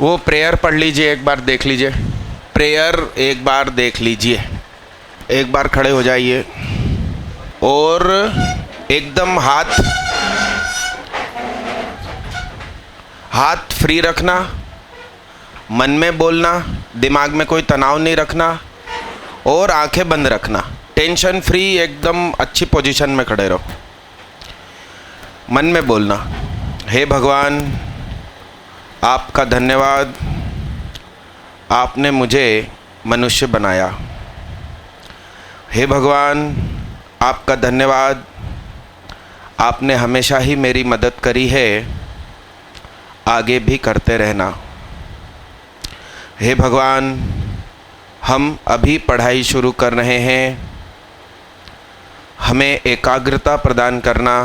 वो प्रेयर पढ़ लीजिए, एक बार देख लीजिए। प्रेयर एक बार देख लीजिए। एक बार खड़े हो जाइए और एकदम हाथ फ्री रखना, मन में बोलना, दिमाग में कोई तनाव नहीं रखना और आंखें बंद रखना। टेंशन फ्री एकदम अच्छी पोजीशन में खड़े रहो। मन में बोलना, हे भगवान आपका धन्यवाद, आपने मुझे मनुष्य बनाया। हे भगवान आपका धन्यवाद, आपने हमेशा ही मेरी मदद करी है, आगे भी करते रहना। हे भगवान हम अभी पढ़ाई शुरू कर रहे हैं, हमें एकाग्रता प्रदान करना।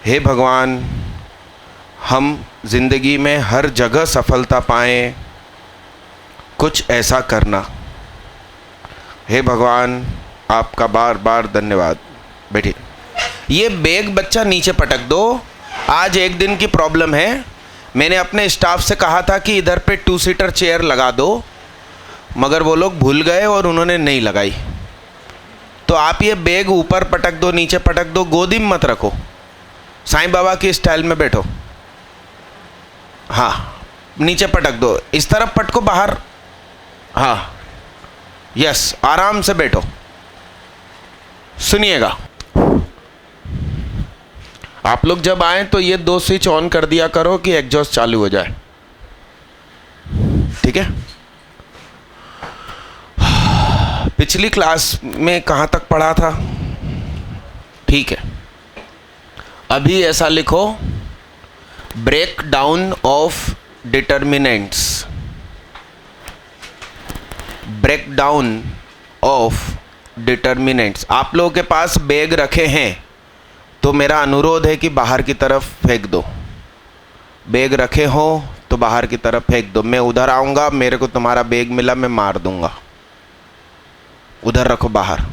हे भगवान हम ज़िंदगी में हर जगह सफलता पाएं, कुछ ऐसा करना। हे भगवान आपका बार बार धन्यवाद। बैठिए। ये बैग बच्चा नीचे पटक दो। आज एक दिन की प्रॉब्लम है। मैंने अपने स्टाफ से कहा था कि इधर पे 2 सीटर चेयर लगा दो, मगर वो लोग भूल गए और उन्होंने नहीं लगाई। तो आप ये बैग ऊपर पटक दो, नीचे पटक दो, गोदी में मत रखो, साईं बाबा की स्टाइल में बैठो। हाँ, नीचे पटक दो, इस तरफ पटको बाहर। हाँ, यस, आराम से बैठो। सुनिएगा, आप लोग जब आए तो ये 2 स्विच ऑन कर दिया करो कि एग्जॉस्ट चालू हो जाए, ठीक है। पिछली क्लास में कहाँ तक पढ़ा था? ठीक है, अभी ऐसा लिखो, break down of determinants. Break down of determinants. आप लोगों के पास बैग रखे हैं तो मेरा अनुरोध है कि बाहर की तरफ फेंक दो। बैग रखे हो तो बाहर की तरफ फेंक दो। मैं उधर आऊँगा, मेरे को तुम्हारा बैग मिला, मैं मार दूंगा। उधर रखो बाहर।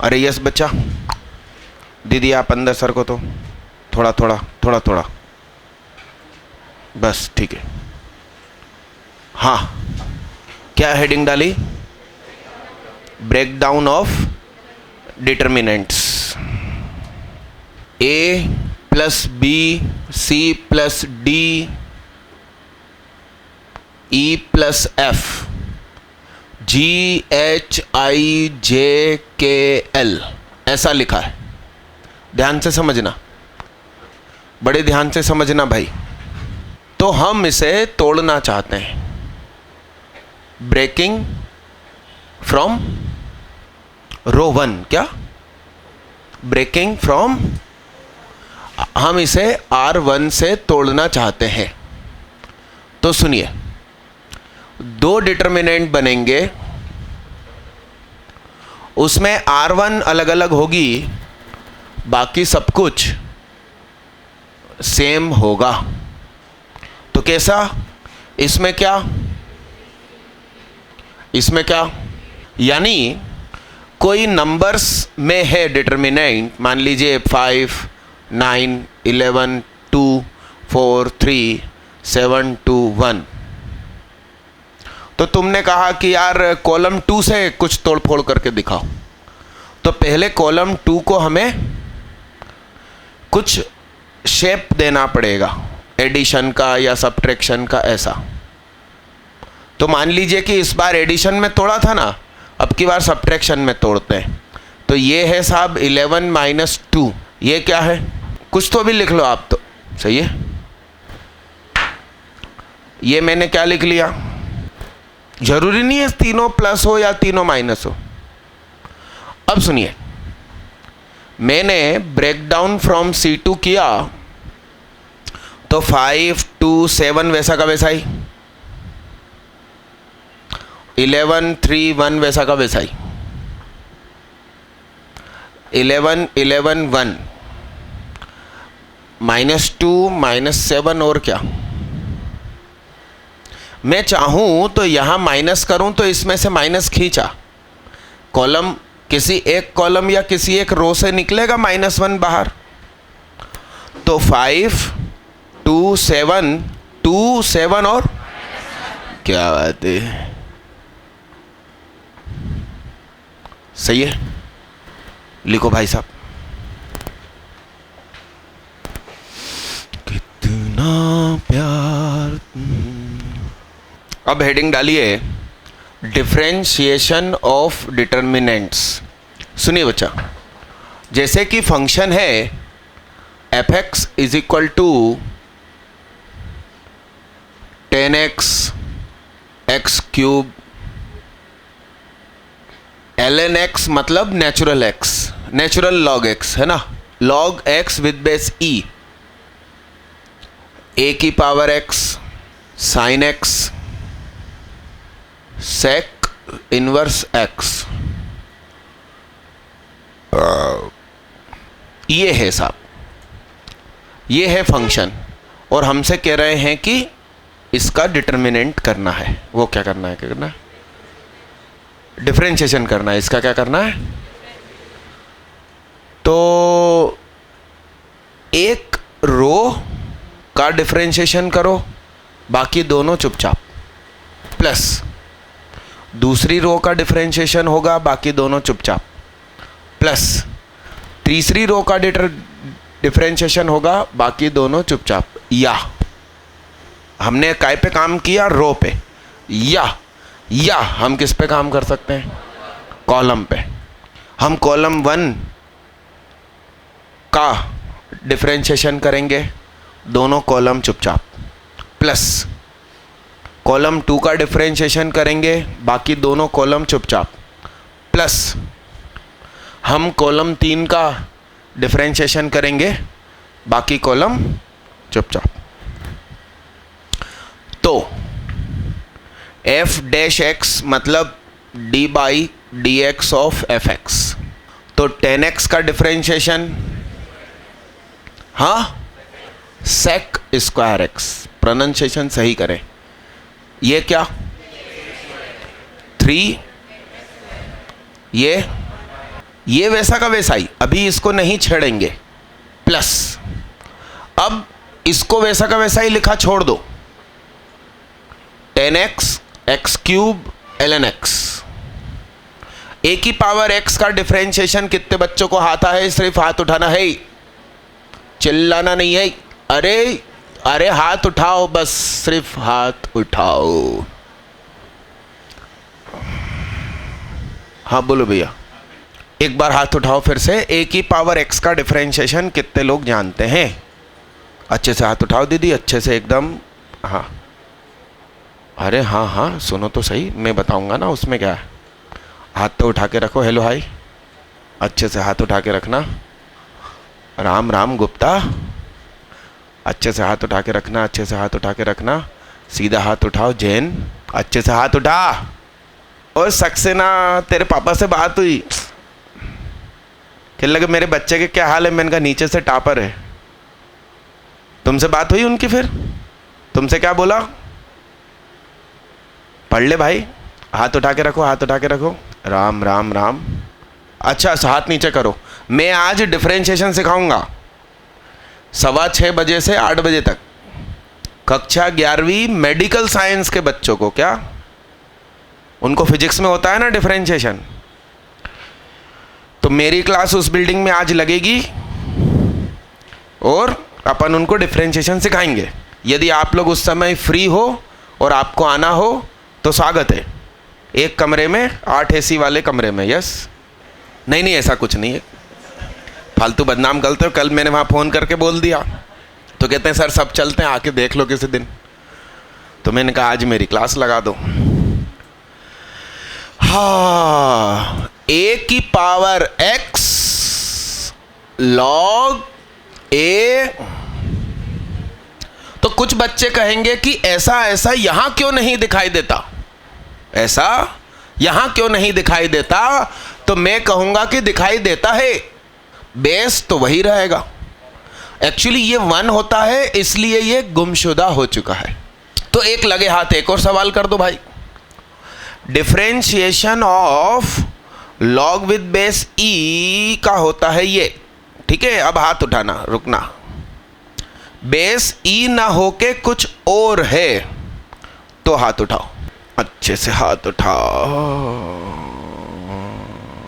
अरे यस बच्चा, दीदी आप अंदर सर को तो थोड़ा थोड़ा थोड़ा थोड़ा, बस ठीक है। हाँ, क्या हेडिंग डाली? Break down of determinants. A plus B C plus D E plus F G H I J K L, ऐसा लिखा है। ध्यान से समझना, बड़े ध्यान से समझना भाई। तो हम इसे तोड़ना चाहते हैं। ब्रेकिंग फ्रॉम रो 1, क्या? ब्रेकिंग फ्रॉम, हम इसे R1 से तोड़ना चाहते हैं। तो सुनिए, 2 डिटर्मिनेंट बनेंगे, उसमें R1 अलग अलग होगी, बाकी सब कुछ सेम होगा। तो कैसा? इसमें क्या, इसमें क्या, यानी कोई नंबर्स में है डिटर्मिनेंट, मान लीजिए 5 9 11 2 4 3 7 2 1। तो तुमने कहा कि यार कॉलम 2 से कुछ तोड़ फोड़ करके दिखाओ। तो पहले कॉलम 2 को हमें कुछ शेप देना पड़ेगा, एडिशन का या सब्ट्रैक्शन का, ऐसा। तो मान लीजिए कि इस बार एडिशन में तोड़ा था ना, अब की बार सब्ट्रैक्शन में तोड़ते हैं। तो ये है साहब 11 माइनस 2, ये क्या है? कुछ तो भी लिख लो आप, तो सही है। ये मैंने क्या लिख लिया? जरूरी नहीं है तीनों प्लस हो या तीनों माइनस हो। अब सुनिए, मैंने ब्रेक डाउन फ्रॉम C2 किया तो 5 2 7 वैसा का वैसा ही, 11 3 1 वैसा का वैसा ही, 11 11 1 -2 -7 और क्या। मैं चाहूं तो यहां माइनस करूं तो इसमें से माइनस खींचा, कॉलम किसी एक कॉलम या किसी एक रो से निकलेगा -1 बाहर। तो 5 2 7 2 7 और क्या बात है, सही है। लिखो भाई साहब, कितना प्यार। अब हेडिंग डालिए डिफरेंशिएशन ऑफ डिटर्मिनेंट्स। सुनिए बच्चा, जैसे कि फंक्शन है f(x) is equal to 10x x cube ln x, मतलब natural x, natural log x है ना, log x with base e, a की power x sin x sec inverse x, ये है साहब, ये है फंक्शन, और हमसे कह रहे हैं कि इसका डिटर्मिनेंट करना है। वो क्या करना है, क्या करना है, डिफरेंशिएशन करना है। इसका क्या करना है, तो एक रो का डिफरेंशिएशन करो, बाकी दोनों चुपचाप, प्लस दूसरी रो का डिफरेंशिएशन होगा, बाकी दोनों चुपचाप, प्लस तीसरी रो का डिफरेंशिएशन होगा, बाकी दोनों चुपचाप। या हमने काय पे काम किया, रो पे, या हम किस पे काम कर सकते हैं, कॉलम पे। हम कॉलम 1 का डिफरेंशिएशन करेंगे, दोनों कॉलम चुपचाप, प्लस कॉलम 2 का डिफरेंशिएशन करेंगे, बाकी दोनों कॉलम चुपचाप, प्लस हम कॉलम 3 का डिफरेंशिएशन करेंगे, बाकी कॉलम चुपचाप। तो f डैश x मतलब d by D x of F x, तो 10x का डिफरेंशिएशन, हाँ, sec स्क्वायर x, प्रोनाउंसिएशन सही करें। ये क्या 3, ये वैसा का वैसा ही, अभी इसको नहीं छेड़ेंगे, प्लस अब इसको वैसा का वैसा ही लिखा छोड़ दो, 10x x cube ln x। a की पावर x का डिफरेंशिएशन कितने बच्चों को आता है, सिर्फ हाथ उठाना है, चिल्लाना नहीं है। अरे हाथ उठाओ, बस सिर्फ हाथ उठाओ। हाँ बोलो भैया, एक बार हाथ उठाओ फिर से। a की पावर x का डिफरेंशिएशन कितने लोग जानते हैं, अच्छे से हाथ उठाओ दीदी, अच्छे से एकदम। हाँ, अरे हाँ, सुनो तो सही, मैं बताऊंगा ना उसमें क्या है। हाथ तो उठा के रखो, हेलो हाय, अच्छे से हाथ उठा के रखना। राम राम गुप्ता, अच्छे से हाथ उठा के रखना, अच्छे से हाथ उठा के रखना। सीधा हाथ उठाओ जैन, अच्छे से हाथ उठा। और सक्सेना, तेरे पापा से बात हुई, कहने लगे मेरे बच्चे के क्या हाल है। मैंने कहा नीचे से टापर है। तुमसे बात हुई उनकी, फिर तुमसे क्या बोला, पढ़ ले भाई, हाथ उठा के रखो, हाथ उठा के रखो। राम राम राम। अच्छा, हाथ नीचे करो। मैं आज डिफरेंशिएशन सिखाऊंगा 6:15 बजे से 8 बजे तक, कक्षा 11वीं मेडिकल साइंस के बच्चों को। क्या उनको फिजिक्स में होता है ना डिफरेंशिएशन, तो मेरी क्लास उस बिल्डिंग में आज लगेगी और अपन उनको डिफरेंशिएशन सिखाएंगे। यदि आप लोग उस समय फ्री हो और आपको आना हो तो स्वागत है। एक कमरे में 8 एसी वाले कमरे में। यस, नहीं ऐसा कुछ नहीं है, फालतू बदनाम करते हो। कल मैंने वहाँ फ़ोन करके बोल दिया तो कहते हैं सर सब चलते हैं, आके देख लो किसी दिन। तो मैंने कहा आज मेरी क्लास लगा दो। हाँ, a की पावर x log a। तो कुछ बच्चे कहेंगे कि ऐसा यहां क्यों नहीं दिखाई देता, ऐसा यहां क्यों नहीं दिखाई देता। तो मैं कहूंगा कि दिखाई देता है, बेस तो वही रहेगा। एक्चुअली ये 1 होता है, इसलिए ये गुमशुदा हो चुका है। तो एक लगे हाथ एक और सवाल कर दो भाई। Differentiation of log with base e का होता है ये, ठीक है। अब हाथ उठाना, रुकना। बेस ई ना होके कुछ और है तो हाथ उठाओ, अच्छे से हाथ उठाओ,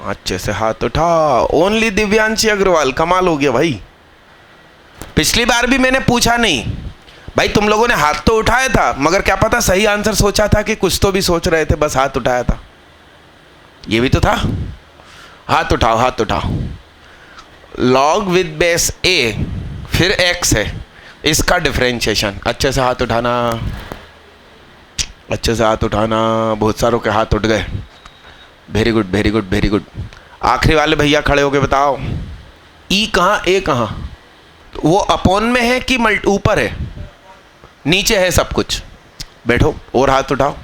अच्छे से हाथ उठाओ। ओनली दिव्यांशी अग्रवाल, कमाल हो गया भाई। पिछली बार भी मैंने पूछा नहीं भाई, तुम लोगों ने हाथ तो उठाया था, मगर क्या पता सही आंसर सोचा था कि कुछ तो भी सोच रहे थे, बस हाथ उठाया था। ये भी तो था। हाथ उठाओ, हाथ उठाओ। लॉग विद बेस ए फिर एक्स है, इसका डिफरेंशिएशन। अच्छे से हाथ उठाना, अच्छे से हाथ उठाना। बहुत सारों के हाथ उठ गए। Very good, very good, very good. आखिरी वाले भैया खड़े होके बताओ, ई कहाँ, ए कहाँ? वो अपॉन में है कि ऊपर है, नीचे है सब कुछ? बैठो और हाथ उठाओ,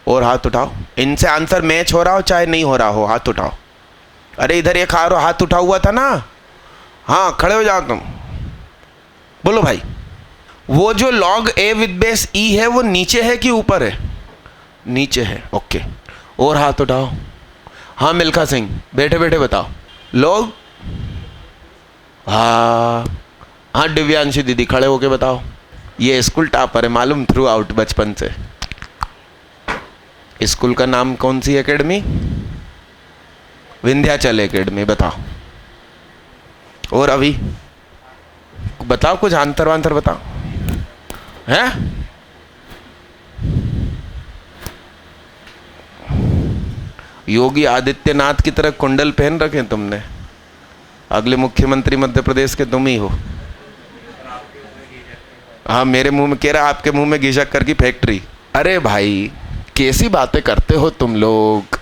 और हाथ उठाओ। इनसे आंसर मैच हो रहा हो चाहे नहीं हो रहा हो, हाथ उठाओ। अरे इधर एक हाथ उठा हुआ था ना, हाँ खड़े हो जाओ तुम। बोलो भाई, वो जो लॉग ए विद बेस ई है वो नीचे है कि ऊपर है? नीचे है, ओके। और हाथ उठाओ। हाँ मिल्खा सिंह, बैठे बैठे बताओ। लोग, हाँ हाँ दिव्यांशी दीदी खड़े होके बताओ। ये स्कूल टॉपर है मालूम, थ्रू आउट बचपन से। स्कूल का नाम कौन सी एकेडमी? विंध्याचल एकेडमी। बताओ। और अभी बताओ कुछ आंतर वांतर बताओ। हैं? योगी आदित्यनाथ की तरह कुंडल पहन रखे तुमने। अगले मुख्यमंत्री मध्य प्रदेश के तुम ही हो। हाँ मेरे मुंह में कह रहा, आपके मुंह में घी शक्कर की फैक्ट्री। अरे भाई कैसी बातें करते हो तुम लोग।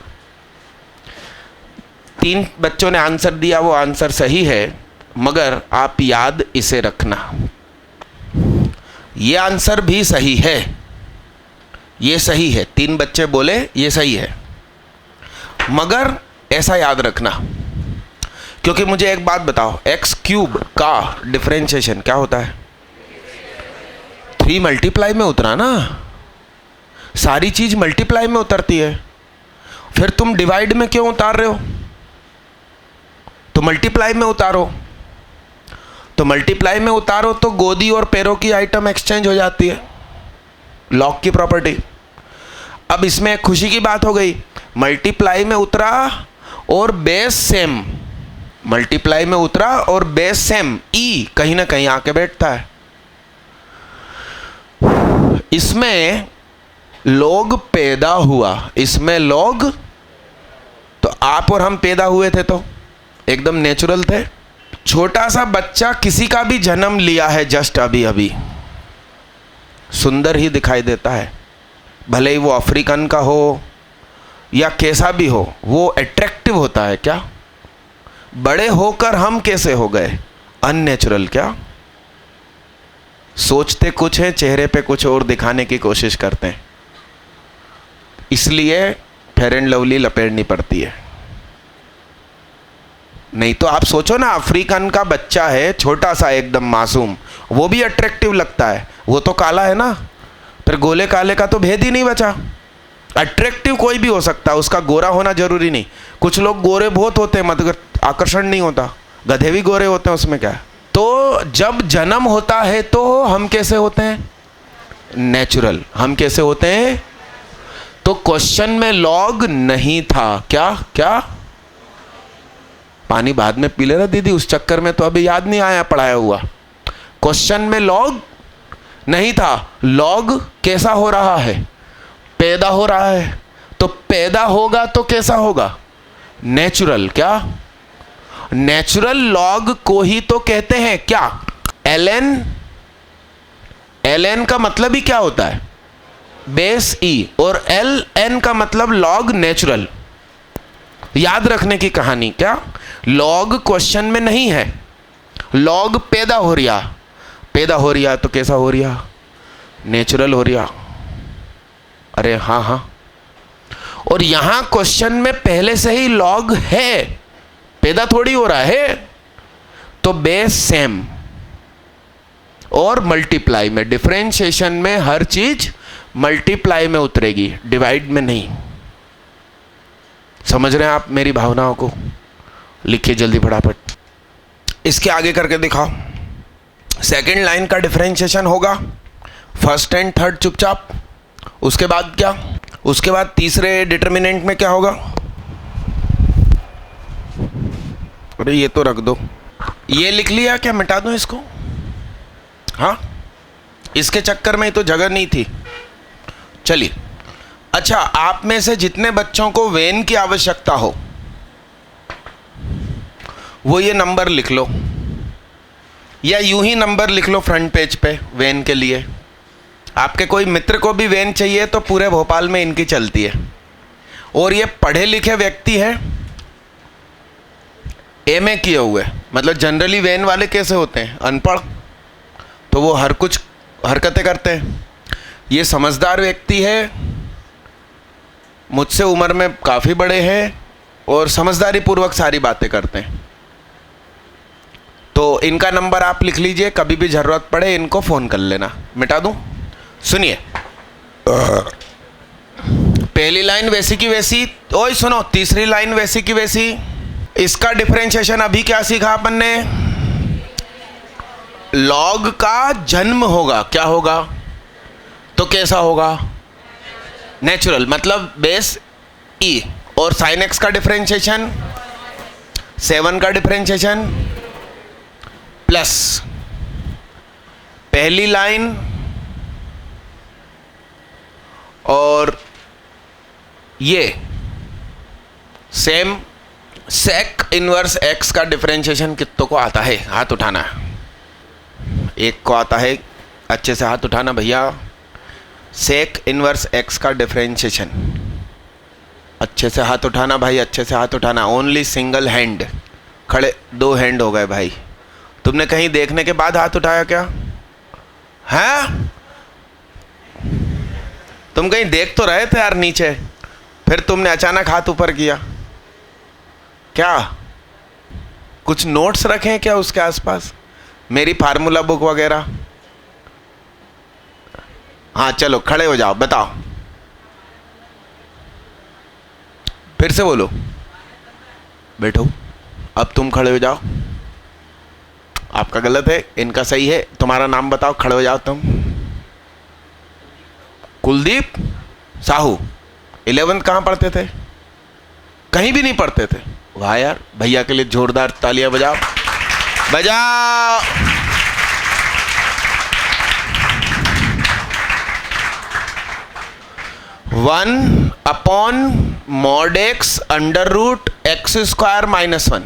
3 बच्चों ने आंसर दिया, वो आंसर सही है, मगर आप याद इसे रखना, ये आंसर भी सही है, ये सही है। 3 बच्चे बोले ये सही है, मगर ऐसा याद रखना, क्योंकि मुझे एक बात बताओ, एक्स क्यूब का डिफरेंशिएशन क्या होता है? 3 मल्टीप्लाई में उतरा ना, सारी चीज मल्टीप्लाई में उतरती है। फिर तुम डिवाइड में क्यों उतार रहे हो? तो मल्टीप्लाई में उतारो, तो मल्टीप्लाई में उतारो तो गोदी और पैरों की आइटम एक्सचेंज हो जाती है, लॉग की प्रॉपर्टी। अब इसमें एक खुशी की बात हो गई, मल्टीप्लाई में उतरा और बेस सेम, मल्टीप्लाई में उतरा और बेस सेम, ई कहीं ना कहीं आके बैठता है। इसमें लॉग पैदा हुआ, इसमें लॉग, तो आप और हम पैदा हुए थे तो एकदम नेचुरल थे। छोटा सा बच्चा किसी का भी जन्म लिया है जस्ट अभी अभी, सुंदर ही दिखाई देता है, भले ही वो अफ्रीकन का हो या कैसा भी हो, वो अट्रैक्टिव होता है क्या? बड़े होकर हम कैसे हो गए? अननेचुरल क्या? सोचते कुछ है, चेहरे पे कुछ और दिखाने की कोशिश करते हैं, इसलिए फेयर एंड लवली लपेटनी पड़ती है। नहीं तो आप सोचो ना, अफ्रीकन का बच्चा है छोटा सा एकदम मासूम, वो भी अट्रैक्टिव लगता है, वो तो काला है ना, फिर गोले काले का तो भेद ही नहीं बचा। अट्रैक्टिव कोई भी हो सकता है, उसका गोरा होना जरूरी नहीं। कुछ लोग गोरे बहुत होते हैं मगर आकर्षण नहीं होता, गधे भी गोरे होते हैं, उसमें क्या है? तो जब जन्म होता है तो हम कैसे होते हैं? नेचुरल। हम कैसे होते हैं? तो क्वेश्चन में लॉग नहीं था क्या? क्या? पानी बाद में पी लेना दीदी, उस चक्कर में तो अभी याद नहीं आया पढ़ाया हुआ। क्वेश्चन में लॉग नहीं था। लॉग कैसा हो रहा है? पैदा हो रहा है, तो पैदा होगा तो कैसा होगा? नेचुरल। क्या? नेचुरल लॉग को ही तो कहते हैं क्या? ln। ln का मतलब ही क्या होता है? बेस ई, और ln का मतलब लॉग नेचुरल। याद रखने की कहानी क्या? लॉग क्वेश्चन में नहीं है, लॉग पैदा हो रिया, पैदा हो रिया तो कैसा हो रिया? नेचुरल हो रिया। अरे हाँ हाँ, और यहां क्वेश्चन में पहले से ही लॉग है, पैदा थोड़ी हो रहा है, तो बेस सेम। और मल्टीप्लाई में, डिफरेंशिएशन में हर चीज मल्टीप्लाई में उतरेगी, डिवाइड में नहीं। समझ रहे हैं आप मेरी भावनाओं को? लिखिए जल्दी फटाफट। इसके आगे करके दिखाओ। सेकेंड लाइन का डिफरेंशिएशन होगा फर्स्ट एंड थर्ड चुपचाप। उसके बाद क्या, उसके बाद तीसरे डिटर्मिनेंट में क्या होगा? अरे ये तो रख दो, ये लिख लिया क्या, मिटा दूं इसको? हाँ, इसके चक्कर में ही तो जगह नहीं थी। चलिए, अच्छा, आप में से जितने बच्चों को वेन की आवश्यकता हो वो ये नंबर लिख लो, या यूं ही नंबर लिख लो फ्रंट पेज पे वेन के लिए। आपके कोई मित्र को भी वेन चाहिए तो पूरे भोपाल में इनकी चलती है। और ये पढ़े लिखे व्यक्ति है, एमए किए हुए, मतलब जनरली वेन वाले कैसे होते हैं, अनपढ़, तो वो हर कुछ हरकतें करते हैं। ये समझदार व्यक्ति है, मुझसे उम्र में काफ़ी बड़े हैं और समझदारी पूर्वक सारी बातें करते हैं। तो इनका नंबर आप लिख लीजिए, कभी भी ज़रूरत पड़े इनको फ़ोन कर लेना। मिटा दूं? सुनिए, पहली लाइन वैसी की वैसी, ओए सुनो, तीसरी लाइन वैसी की वैसी। इसका डिफरेंशिएशन अभी क्या सीखा अपन ने? लॉग का जन्म होगा, क्या होगा? तो कैसा होगा? नेचुरल, मतलब बेस ई। और साइन एक्स का डिफरेंशिएशन, 7 का डिफरेंशिएशन प्लस पहली लाइन और ये सेम सेक इनवर्स एक्स का डिफरेंशिएशन कितनों को आता है? हाथ उठाना है। एक को आता है, अच्छे से हाथ उठाना भैया। सेक इनवर्स एक्स का डिफरेंशिएशन, अच्छे से हाथ उठाना भाई, अच्छे से हाथ उठाना। ओनली सिंगल हैंड, खड़े 2 हैंड हो गए भाई। तुमने कहीं देखने के बाद हाथ उठाया क्या? हैं? तुम कहीं देख तो रहे थे यार नीचे, फिर तुमने अचानक हाथ ऊपर किया क्या? कुछ नोट्स रखे हैं क्या उसके आसपास, मेरी फार्मूला बुक वगैरह? हाँ चलो खड़े हो जाओ, बताओ, फिर से बोलो। बैठो, अब तुम खड़े हो जाओ। आपका गलत है, इनका सही है। तुम्हारा नाम बताओ, खड़े हो जाओ तुम। कुलदीप साहू, 11th कहाँ पढ़ते थे? कहीं भी नहीं पढ़ते थे। वाह यार, भैया के लिए जोरदार तालियां बजाओ, बजाओ। One upon mod x under root x square minus 1।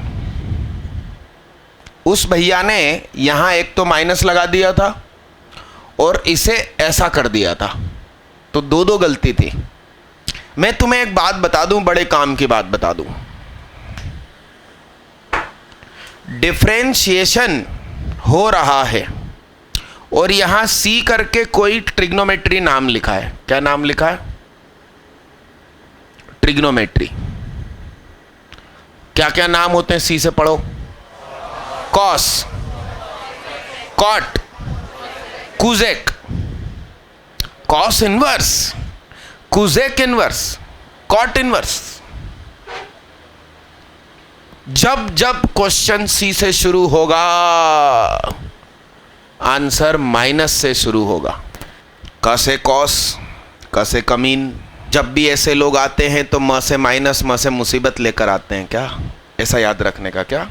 उस भैया ने यहां एक तो माइनस लगा दिया था और इसे ऐसा कर दिया था, तो दो गलती थी। मैं तुम्हें एक बात बता दूं, बड़े काम की बात बता दूं। डिफरेंशिएशन हो रहा है और यहां सी करके कोई ट्रिग्नोमेट्री नाम लिखा है। क्या नाम लिखा है? ट्रिग्नोमेट्री। क्या क्या नाम होते हैं सी से पढ़ो? Cos, cot, cosec, cos inverse, cosec inverse, cot inverse. जब जब क्वेश्चन सी से शुरू होगा आंसर माइनस से शुरू होगा। क से कॉस, क से कमीन। जब भी ऐसे लोग आते हैं तो म से माइनस, म से मुसीबत लेकर आते हैं। क्या ऐसा याद रखने का? क्या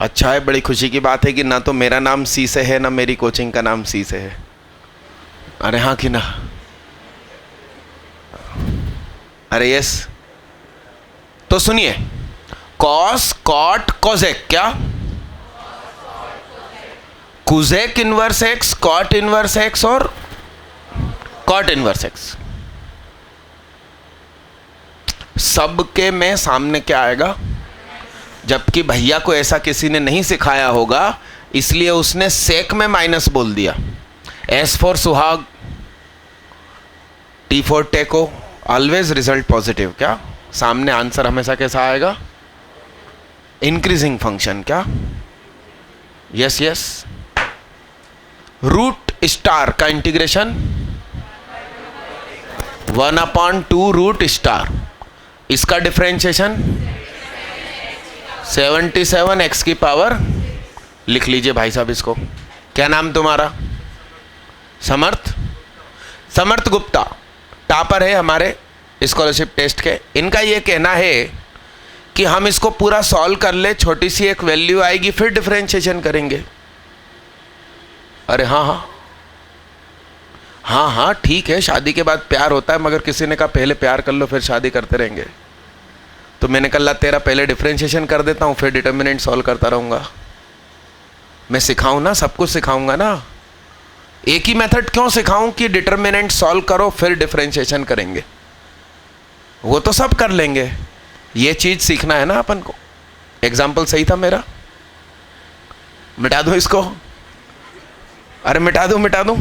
अच्छा है, बड़ी खुशी की बात है कि ना तो मेरा नाम सी से है ना मेरी कोचिंग का नाम सी से है। अरे हाँ कि ना? अरे यस। तो सुनिए, कॉस, कॉट, कोजेक। क्या? Cosec inverse x, cot inverse x और कॉट इनवर्स एक्स। सबके में सामने क्या आएगा? जबकि भैया को ऐसा किसी ने नहीं सिखाया होगा, इसलिए उसने सेक में माइनस बोल दिया। एस फॉर सुहाग, टी फॉर टेको, ऑलवेज रिजल्ट पॉजिटिव। क्या सामने आंसर हमेशा कैसा आएगा? Increasing function. क्या? Yes yes. रूट स्टार का इंटीग्रेशन 1/2 रूट स्टार। इसका डिफरेंशिएशन 77 x की पावर। लिख लीजिए भाई साहब इसको। क्या नाम तुम्हारा? समर्थ? समर्थ गुप्ता टॉपर है हमारे स्कॉलरशिप टेस्ट के। इनका ये कहना है कि हम इसको पूरा सॉल्व कर ले, छोटी सी एक वैल्यू आएगी, फिर डिफरेंशिएशन करेंगे। अरे हाँ हाँ हाँ हाँ ठीक है, शादी के बाद प्यार होता है, मगर किसी ने कहा पहले प्यार कर लो फिर शादी करते रहेंगे। तो मैंने कहा तेरा पहले डिफरेंशिएशन कर देता हूँ, फिर डिटर्मिनेंट सॉल्व करता रहूँगा। मैं सिखाऊँ ना, सब कुछ सिखाऊँगा ना। एक ही मेथड क्यों सिखाऊं कि डिटर्मिनेंट सॉल्व करो फिर डिफरेंशिएशन करेंगे? वो तो सब कर लेंगे, ये चीज सीखना है ना अपन को। एग्जाम्पल सही था मेरा? मिटा दूं इसको? अरे मिटा दूं।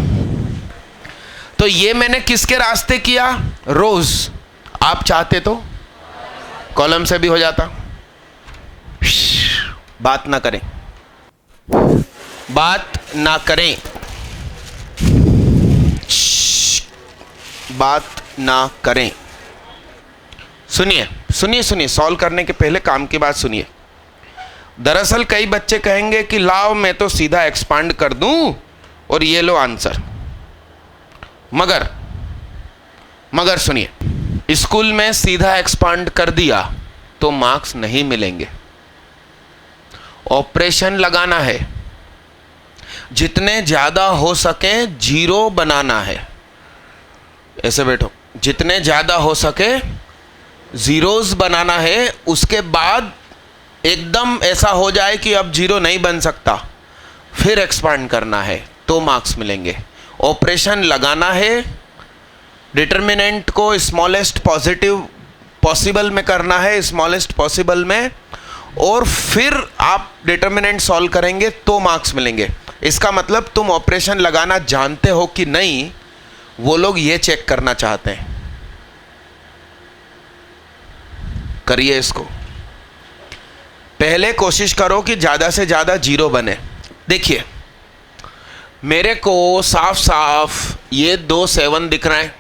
तो ये मैंने किसके रास्ते किया? रोज। आप चाहते तो कॉलम से भी हो जाता। बात ना करें, बात ना करें, बात ना करें। सुनिए सुनिए सुनिए, सॉल्व करने के पहले काम की बात सुनिए। दरअसल कई बच्चे कहेंगे कि लाओ मैं तो सीधा एक्सपांड कर दूं और ये लो आंसर। मगर सुनिए, स्कूल में सीधा एक्सपांड कर दिया तो मार्क्स नहीं मिलेंगे। ऑपरेशन लगाना है, जितने ज्यादा हो सके जीरो बनाना है। ऐसे बैठो, जितने ज्यादा हो सके जीरोस बनाना है। उसके बाद एकदम ऐसा हो जाए कि अब जीरो नहीं बन सकता, फिर एक्सपांड करना है तो मार्क्स मिलेंगे। ऑपरेशन लगाना है, डिटर्मिनेंट को स्मॉलेस्ट पॉजिटिव पॉसिबल में करना है, स्मॉलेस्ट पॉसिबल में, और फिर आप डिटर्मिनेंट सॉल्व करेंगे तो मार्क्स मिलेंगे। इसका मतलब तुम ऑपरेशन लगाना जानते हो कि नहीं, वो लोग ये चेक करना चाहते हैं। करिए इसको। पहले कोशिश करो कि ज़्यादा से ज़्यादा जीरो बने। देखिए मेरे को साफ साफ ये 2 7 दिख रहे हैं,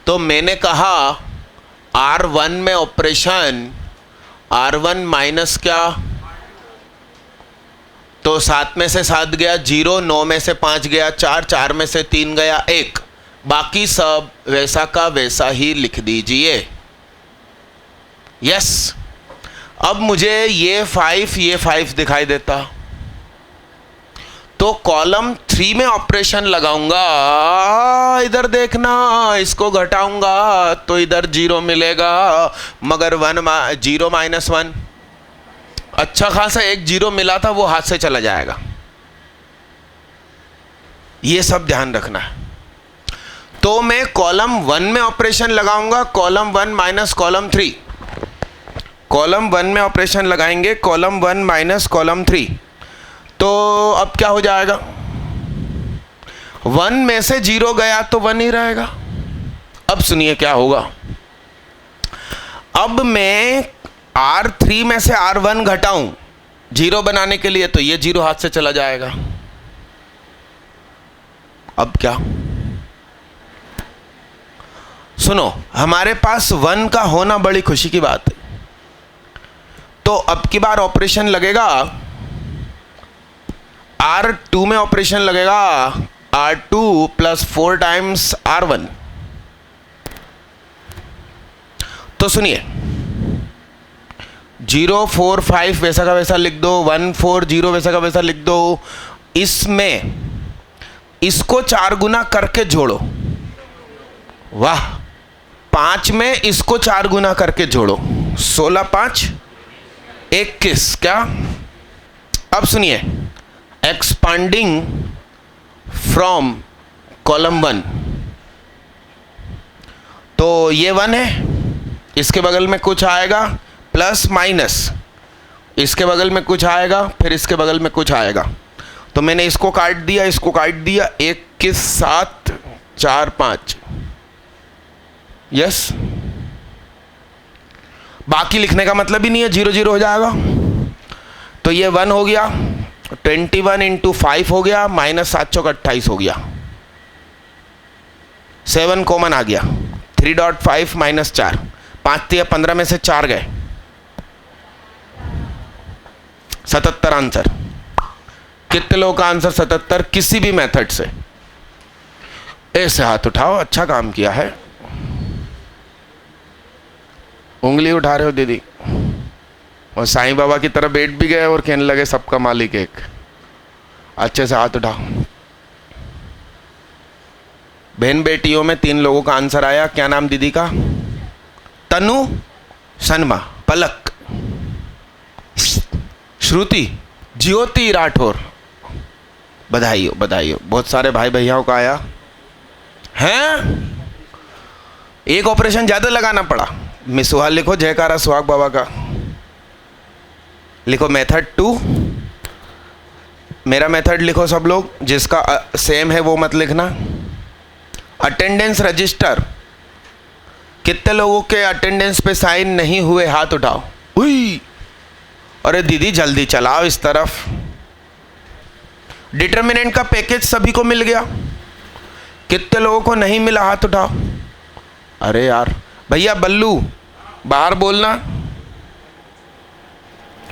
तो मैंने कहा R1 में ऑपरेशन, R1 माइनस क्या, तो 7 में से 7 गया 0, 9 में से 5 गया 4, 4 में से 3 गया 1, बाकी सब वैसा का वैसा ही लिख दीजिए। यस। अब मुझे ये 5 दिखाई देता, तो कॉलम 3 में ऑपरेशन लगाऊंगा। इधर देखना, इसको घटाऊंगा तो इधर 0 मिलेगा, मगर 0 माइनस 1, अच्छा खासा एक 0 मिला था, वो हाथ से चला जाएगा। ये सब ध्यान रखना है। तो मैं कॉलम 1 में ऑपरेशन लगाऊंगा, कॉलम 1 माइनस कॉलम 3, कॉलम 1 में ऑपरेशन लगाएंगे, कॉलम 1 माइनस कॉलम 3। तो अब क्या हो जाएगा? 1 में से 0 गया तो 1 ही रहेगा। अब सुनिए क्या होगा। अब मैं R3 में से R1 घटाऊं 0 बनाने के लिए, तो ये 0 हाथ से चला जाएगा। अब क्या? सुनो, हमारे पास 1 का होना बड़ी खुशी की बात है। तो अब की बार ऑपरेशन लगेगा, R2 में ऑपरेशन लगेगा, R2 प्लस 4 टाइम्स R1। तो सुनिए, 0 4 5 वैसा का वैसा लिख दो, 1 4 0 वैसा का वैसा लिख दो। इसमें इसको 4 गुना करके जोड़ो। वाह। 5 में इसको 4 गुना करके जोड़ो, 16 5 21। क्या? अब सुनिए, एक्सपांडिंग फ्रॉम कॉलम 1, तो ये 1 है, इसके बगल में कुछ आएगा प्लस माइनस, इसके बगल में कुछ आएगा, फिर इसके बगल में कुछ आएगा। तो मैंने इसको काट दिया, इसको काट दिया, 21 7 4 5। यस। बाकी लिखने का मतलब ही नहीं है, 0 0 हो जाएगा। तो ये 1 हो गया, 21 इंटू 5 हो गया, माइनस 7 चौक 28 हो गया, 7 कॉमन आ गया, 3.5 माइनस 4, 5 3 15 में से 4 गए, 77 आंसर। कितने लोगों का आंसर 77? किसी भी मेथड से। ऐसे हाथ उठाओ, अच्छा काम किया है। उंगली उठा रहे हो दीदी, और साईं बाबा की तरफ बैठ भी गए और कहने लगे सबका मालिक एक। अच्छे से हाथ उठाओ। बहन बेटियों में 3 लोगों का आंसर आया। क्या नाम दीदी का? तनु, सनमा, पलक, श्रुति, ज्योति राठौर। बधाई हो, बधाई हो। बहुत सारे भाई भैयाओं का आया हैं। एक ऑपरेशन ज्यादा लगाना पड़ा। मिसुहा लिखो, जयकारा सुहाग बाबा का लिखो। मेथड 2, मेरा मेथड लिखो सब लोग। जिसका सेम है वो मत लिखना। अटेंडेंस रजिस्टर, कितने लोगों के अटेंडेंस पे साइन नहीं हुए? हाथ उठाओ। उई, अरे दीदी जल्दी चलाओ इस तरफ। डिटर्मिनेंट का पैकेज सभी को मिल गया? कितने लोगों को नहीं मिला? हाथ उठाओ। अरे यार भैया, बल्लू बाहर बोलना।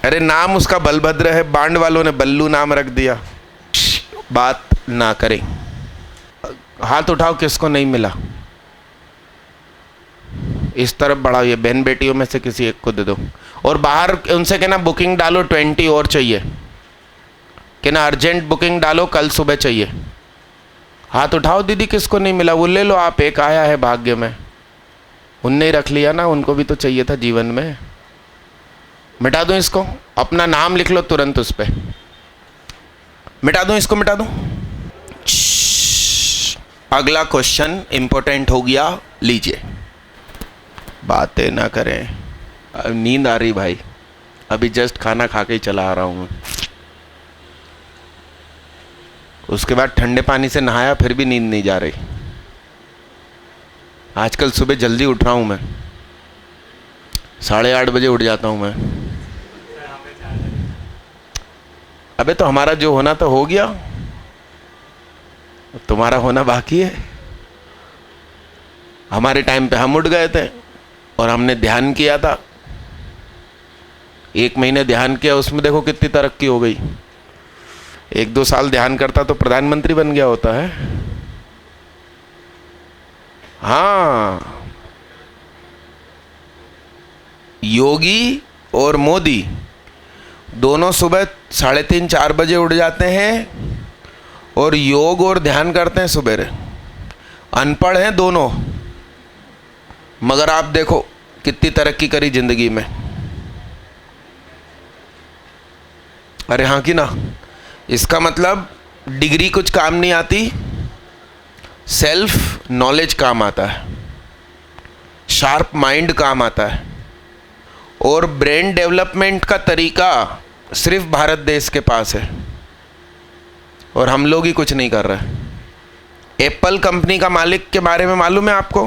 अरे नाम उसका बलभद्र है, बांड वालों ने बल्लू नाम रख दिया। बात ना करें। हाथ उठाओ किसको नहीं मिला। इस तरफ बढ़ाओ। ये बहन बेटियों में से किसी एक को दे दो। और बाहर उनसे कहना बुकिंग डालो, 20 और चाहिए। कहना अर्जेंट बुकिंग डालो, कल सुबह चाहिए। हाथ उठाओ दीदी, किसको नहीं मिला? वो ले लो आप, एक आया है भाग्य में। उनने ही रख लिया ना, उनको भी तो चाहिए था जीवन में। मिटा दूं इसको? अपना नाम लिख लो तुरंत उस पर। मिटा दूं इसको? मिटा दूं? अगला क्वेश्चन इंपॉर्टेंट हो गया, लीजिए। बातें ना करें। अब नींद आ रही भाई, अभी जस्ट खाना खा के ही चला आ रहा हूँ। उसके बाद ठंडे पानी से नहाया, फिर भी नींद नहीं जा रही। आजकल सुबह जल्दी उठ रहा हूँ मैं, 8:30 बजे उठ जाता हूँ मैं। अबे तो हमारा जो होना तो हो गया, तुम्हारा होना बाकी है। हमारे टाइम पे हम उठ गए थे और हमने ध्यान किया था। 1 महीने ध्यान किया, उसमें देखो कितनी तरक्की हो गई। 1-2 साल ध्यान करता तो प्रधानमंत्री बन गया होता है। हाँ, योगी और मोदी दोनों सुबह 3:30-4 बजे उठ जाते हैं और योग और ध्यान करते हैं सुबह। अनपढ़ हैं दोनों, मगर आप देखो कितनी तरक्की करी जिंदगी में। अरे हाँ कि ना? इसका मतलब डिग्री कुछ काम नहीं आती, सेल्फ नॉलेज काम आता है, शार्प माइंड काम आता है। और ब्रेन डेवलपमेंट का तरीका सिर्फ भारत देश के पास है और हम लोग ही कुछ नहीं कर रहे। एप्पल कंपनी का मालिक के बारे में मालूम है आपको?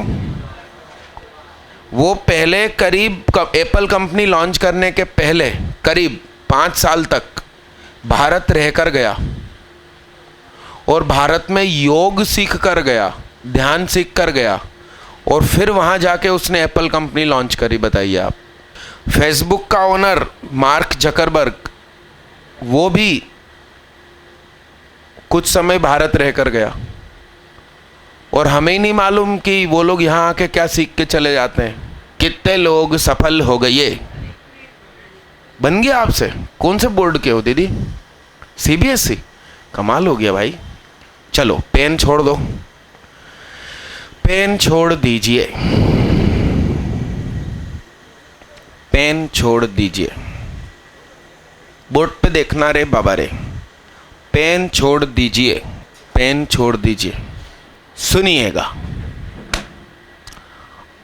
वो पहले करीब एप्पल कंपनी लॉन्च करने के पहले करीब 5 साल तक भारत रहकर गया और भारत में योग सीख कर गया, ध्यान सीख कर गया, और फिर वहाँ जाके उसने एप्पल कंपनी लॉन्च करी। बताइए आप। फेसबुक का ओनर मार्क जकरबर्ग, वो भी कुछ समय भारत रहकर गया और हमें ही नहीं मालूम कि वो लोग यहाँ आके क्या सीख के चले जाते हैं। कितने लोग सफल हो गए? बन गया आपसे? कौन से बोर्ड के हो दीदी? CBSE? कमाल हो गया भाई। चलो पेन छोड़ दो, पेन छोड़ दीजिए, पेन छोड़ दीजिए। बोर्ड पे देखना रे बाबा रे। पेन छोड़ दीजिए, पेन छोड़ दीजिए। सुनिएगा,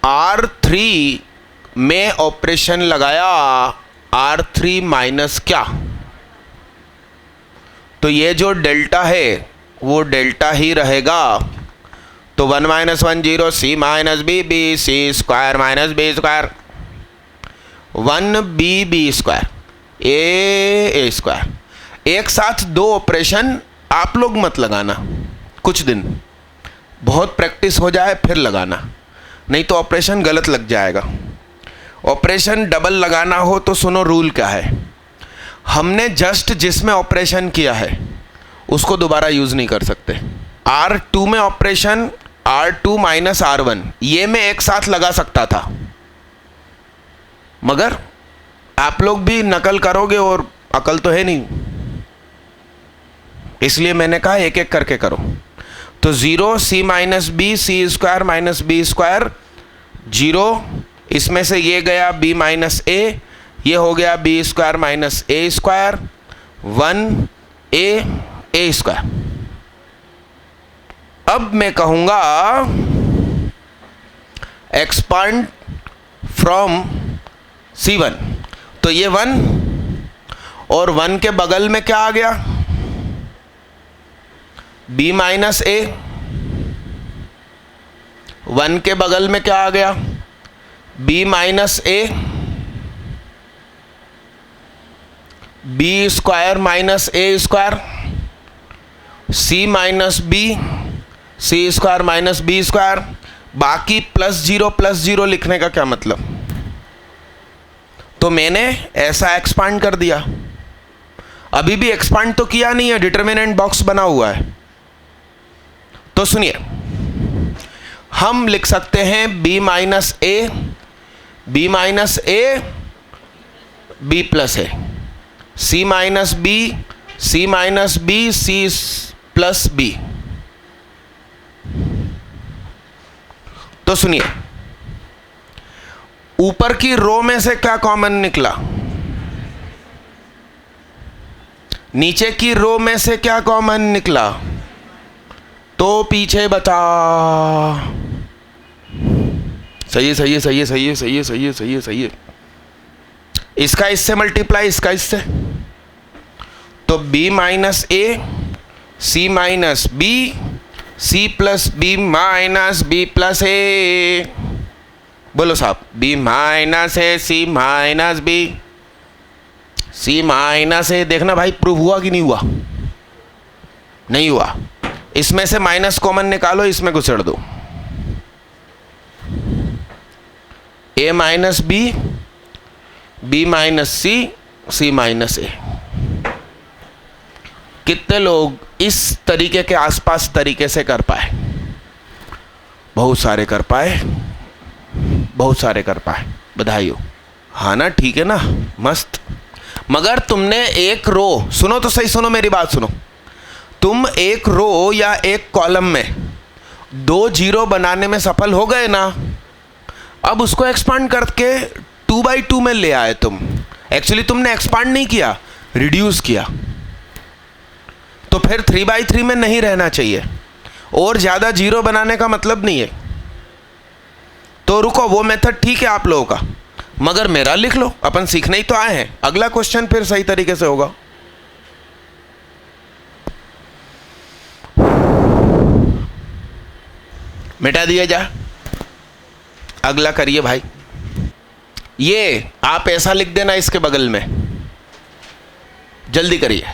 R3 में ऑपरेशन लगाया, R3 माइनस क्या? तो ये जो डेल्टा है वो डेल्टा ही रहेगा। तो 1 - 1 0 C - B B C square minus B square 1 B square A square. एक साथ 2 ऑपरेशन आप लोग मत लगाना, कुछ दिन बहुत प्रैक्टिस हो जाए फिर लगाना, नहीं तो ऑपरेशन गलत लग जाएगा। ऑपरेशन डबल लगाना हो तो सुनो रूल क्या है। हमने जस्ट जिसमें ऑपरेशन किया है उसको दोबारा यूज नहीं कर सकते। R2 में ऑपरेशन R2 माइनस R1 ये मैं एक साथ लगा सकता था, मगर आप लोग भी नकल करोगे और अकल तो है नहीं, इसलिए मैंने कहा एक एक करके करो। तो 0 C minus B C square minus B square 0, इसमें से ये गया b माइनस ए, ये हो गया B square minus A square 1 A square. अब मैं कहूंगा एक्सपांड फ्रॉम C1, तो ये 1 और 1 के बगल में क्या आ गया, b माइनस ए, 1 के बगल में क्या आ गया, b minus A, B square minus A square, c minus B C square minus B square. बाकी प्लस जीरो लिखने का क्या मतलब, तो मैंने ऐसा एक्सपांड कर दिया। अभी भी एक्सपांड तो किया नहीं है, डिटरमिनेंट बॉक्स बना हुआ है। तो सुनिए, हम लिख सकते हैं b minus A b plus a, c minus B C plus b. तो सुनिए, ऊपर की रो में से क्या कॉमन निकला, नीचे की रो में से क्या कॉमन निकला, तो पीछे बचा। सही है। इसका इससे मल्टीप्लाई, इसका इससे, तो b minus A C minus B C plus B minus B plus A. बोलो साहब, b minus A C minus B C minus A. देखना भाई प्रूव हुआ कि नहीं हुआ, नहीं हुआ। इसमें से माइनस कॉमन निकालो, इसमें घुसेड़ दो, a minus B minus C minus A. कितने लोग इस तरीके के आसपास तरीके से कर पाए, बहुत सारे कर पाए, बहुत सारे कर पाए, बधाई हो। हाँ ना, ठीक है ना, मस्त। मगर तुमने एक रो, सुनो तो सही, सुनो मेरी बात सुनो, तुम एक रो या एक कॉलम में 2 जीरो बनाने में सफल हो गए ना। अब उसको एक्सपांड करके 2 बाई 2 में ले आए तुम। एक्चुअली तुमने एक्सपांड नहीं किया, रिड्यूस किया। तो फिर 3 बाई 3 में नहीं रहना चाहिए, और ज़्यादा जीरो बनाने का मतलब नहीं है। तो रुको, वो मेथड ठीक है आप लोगों का, मगर मेरा लिख लो, अपन सीखने ही तो आए हैं। अगला क्वेश्चन फिर सही तरीके से होगा। मिटा दिया जा, अगला करिए भाई। ये आप ऐसा लिख देना इसके बगल में, जल्दी करिए।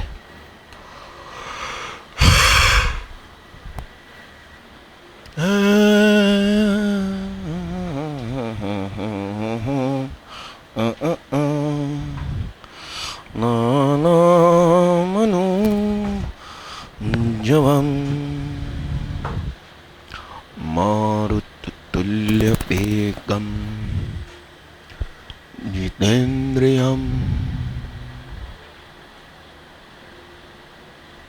जवम मारुततुल्य वेगम जितेन्द्रियम।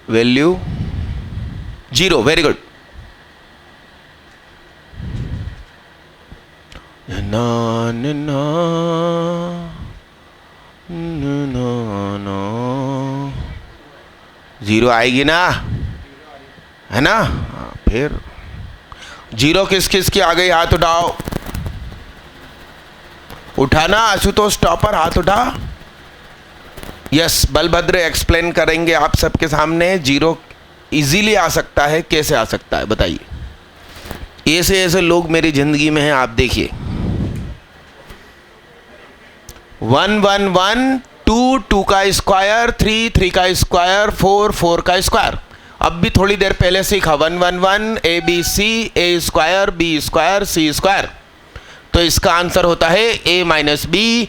Value 0, very good. ना ना ना ना, 0 आएगी ना, है ना। फिर 0 किस किस की आ गई, हाथ उठाओ, उठाना। आशुतोष टॉपर, हाथ उठा। यस, बलभद्र एक्सप्लेन करेंगे आप सबके सामने। 0 इजीली आ सकता है, कैसे आ सकता है बताइए। ऐसे ऐसे लोग मेरी जिंदगी में हैं, आप देखिए। 1 1 1 2 2 का स्क्वायर, 3 3 का स्क्वायर, 4 4 का स्क्वायर। अब भी थोड़ी देर पहले सीखा 1 1 1 A B C, A square B square C square. तो इसका आंसर होता है a minus B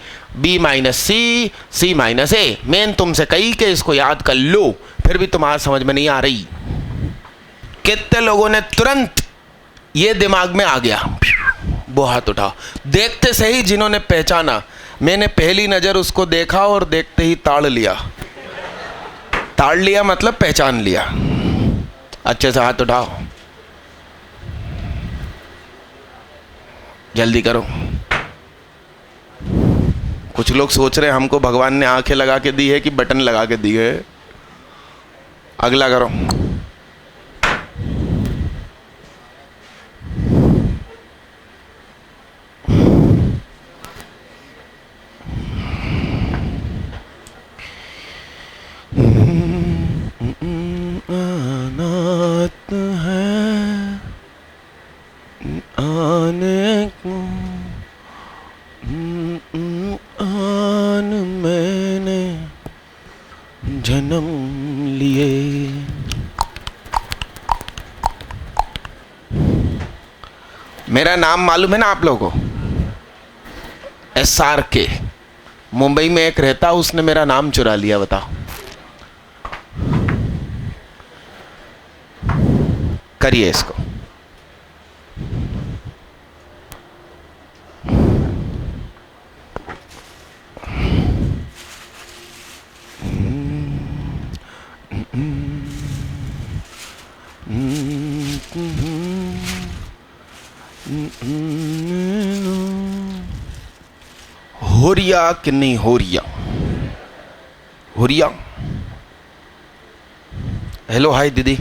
minus C minus A. मैंने तुमसे कही कि इसको याद कर लो, फिर भी तुम्हारा समझ में नहीं आ रही। कितने लोगों ने तुरंत ये दिमाग में आ गया, वो हाथ उठाओ। देखते से ही जिन्होंने पहचाना, मैंने पहली नज़र उसको देखा और देखते ही ताड़ लिया। ताड़ लिया मतलब पहचान लिया। अच्छे से हाथ उठाओ, जल्दी करो। कुछ लोग सोच रहे हैं हमको भगवान ने आंखें लगा के दी है कि बटन लगा के दी है। अगला करो। अनाथ है आने को आन मैंने जन्म लिए। मेरा नाम मालूम है ना आप लोगों को? SRK। मुंबई में एक रहता, उसने मेरा नाम चुरा लिया। बताओ, करिए इसको। हो रिया कि नहीं हो रिया? हो रिया। हेलो हाय दीदी।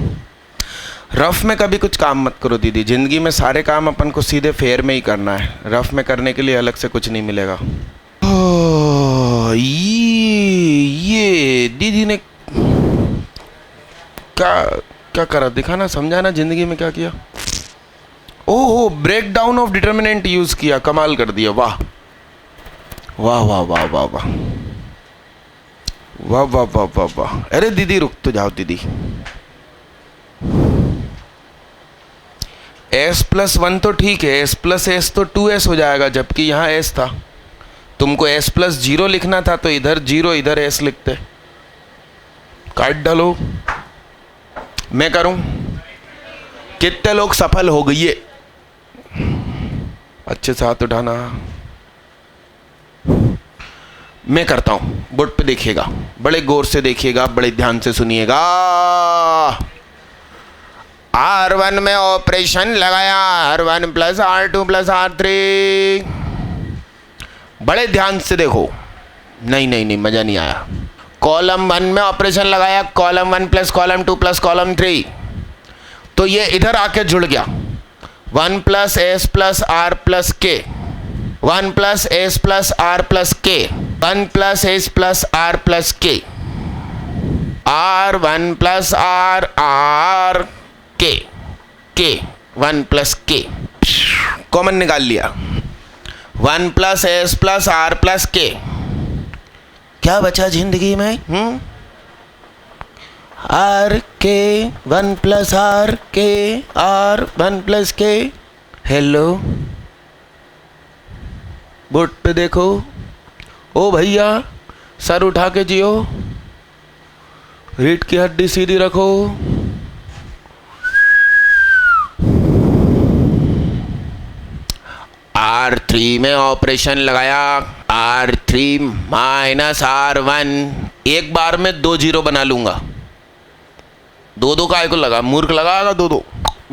रफ में कभी कुछ काम मत करो दीदी। जिंदगी में सारे काम अपन को सीधे फेयर में ही करना है। रफ में करने के लिए अलग से कुछ नहीं मिलेगा। ये दीदी ने क्या क्या करा, दिखाना, समझाना जिंदगी में क्या किया। ओहो, break down of determinant use किया, कमाल कर दिया। वाह वाह वाह वाह वाह वाह वाह वाह वाह वाह वाह। अरे दीदी रुक तो जाओ दीदी। S+1 तो ठीक है, S+S तो 2S हो जाएगा, जबकि यहाँ S था। तुमको S+0 लिखना था तो इधर 0 इधर S लिखते। काट डालो। मैं करूं? कितने लोग सफल हो गए? अच्छे से हाथ उठाना। मैं करता हूं। बोर्ड पे देखिएगा, बड़े गौर से देखिएगा, बड़े ध्यान से सुनिएगा। R1 में ऑपरेशन लगाया, R1 + R2 + R3। बड़े ध्यान से देखो। नहीं नहीं नहीं, मजा नहीं आया। कॉलम 1 में ऑपरेशन लगाया, कॉलम 1 + कॉलम 2 + कॉलम 3। तो ये इधर आके जुड़ गया। 1 + S + R + K, 1 + S + R + K, 1 + S + R + K, R1 + R K, K 1 + K। Common निकाल लिया। 1 + S + R + K। क्या बचा जिंदगी में? R K 1 + R K, R 1 + K। Hello, board पे देखो। ओ भैया, सर उठा के जियो, रीढ़ की हड्डी सीधी रखो। R3 में ऑपरेशन लगाया, R3 - R1। एक बार में 2 0 बना लूंगा। 2 काय को लगा, मूर्ख लगाएगा 2।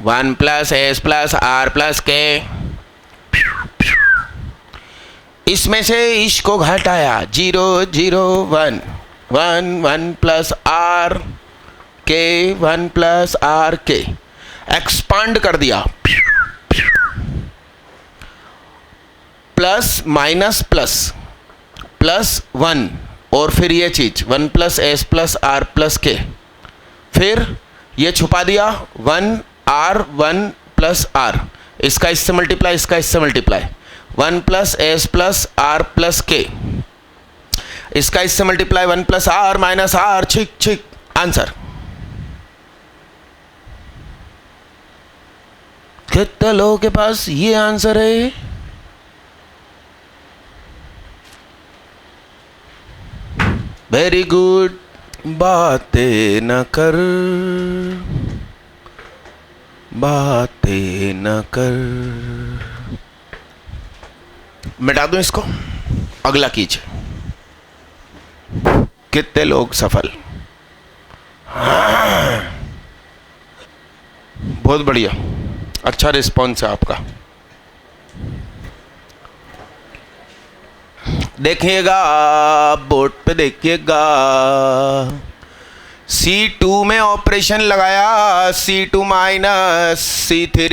1 + S + R + K। इसमें से इसको घटाया, 0 0 1 1 1 + R K 1 + R K। Expand कर दिया, प्लस माइनस प्लस +1, और फिर ये चीज 1 + S + R + K। फिर ये छुपा दिया, 1 R 1 + R। इसका इससे मल्टीप्लाई, इसका इससे मल्टीप्लाई। 1 + S + R + K। इसका इससे मल्टीप्लाई, 1 + R - R। छिक छिक, आंसर। कितने लोगों के पास ये आंसर है? Very good. बातें न कर, बातें न कर। मिटा दूं इसको, अगला कीजिए। कितने लोग सफल? बहुत बढ़िया, अच्छा रिस्पॉन्स है आपका। देखिएगा, बोर्ड पे देखिएगा। C2 में ऑपरेशन लगाया, C2 माइनस C3,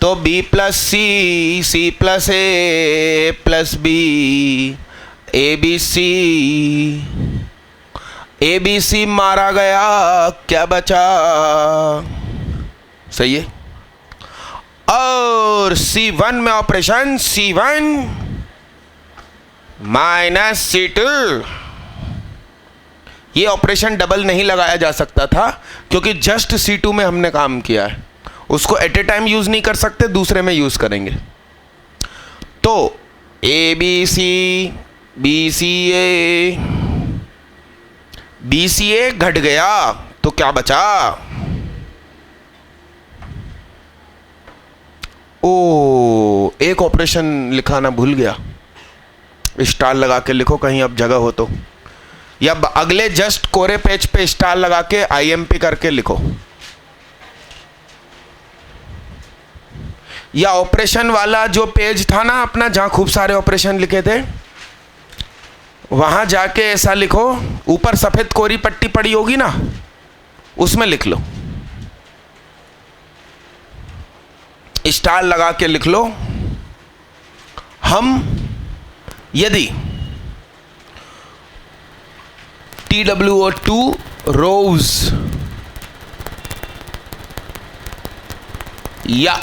तो B plus C plus A plus B, ABC मारा गया, क्या बचा? सही है। और C1 में ऑपरेशन, C1 माइनस C2। ये ऑपरेशन डबल नहीं लगाया जा सकता था क्योंकि जस्ट C2 में हमने काम किया है, उसको एट ए टाइम यूज नहीं कर सकते, दूसरे में यूज करेंगे। तो ABC BCA घट गया, तो क्या बचा? ओ, एक ऑपरेशन लिखाना भूल गया, स्टार लगा के लिखो कहीं अब जगह हो तो, या अगले जस्ट कोरे पेज पे स्टार लगा के IMP करके लिखो। या ऑपरेशन वाला जो पेज था ना अपना, जहां खूब सारे ऑपरेशन लिखे थे, वहां जाके ऐसा लिखो, ऊपर सफेद कोरी पट्टी पड़ी होगी ना, उसमें लिख लो, स्टार लगा के लिख लो। हम यदि TWO2 रोज या